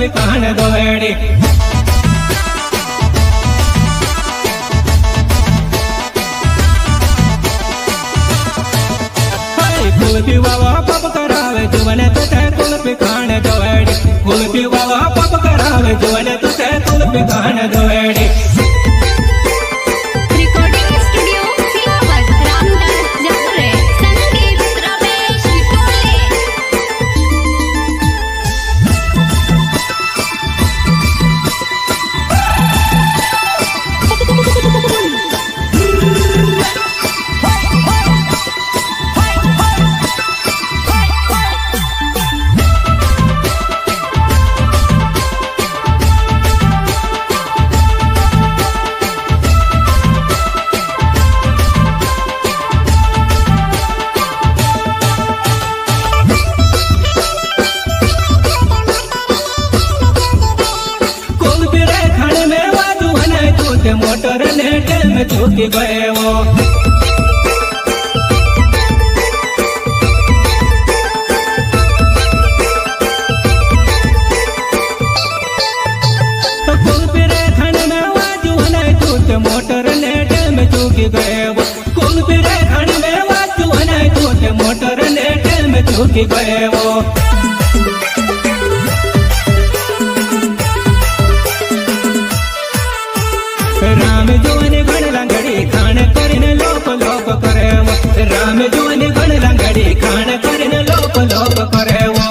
पिकाण दोड़ी कुल्फी बाबा पप करावे जुवने तुझे कुल्फी खाण दोड़ी कुल्फी बाबा पप करावे जुवने तुझे कुल्फी खाण दोड़ी रिकॉर्डिंग स्टूडियो सिलावत रामदास जफरे संगीत रमेश टोले मोटर ने टेल में चूकी गए वो कुल्फी खाने में वाजू नहीं टूटे मोटर ने टेल में चूकी गए वो कुल्फी खाने में वाजू नहीं टूटे मोटर ने टेल में चूकी गए वो राम जोने गण लंगड़ी खान करने लोक लोक करे वो राम जोने गण लंगड़ी खान करने लोक लोक करे वो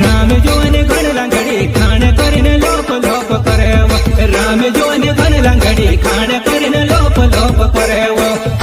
राम जोने गण लंगड़ी खान करने लोक लोक करे वो राम जोने गण लंगड़ी खान करने लोक लोक करे वो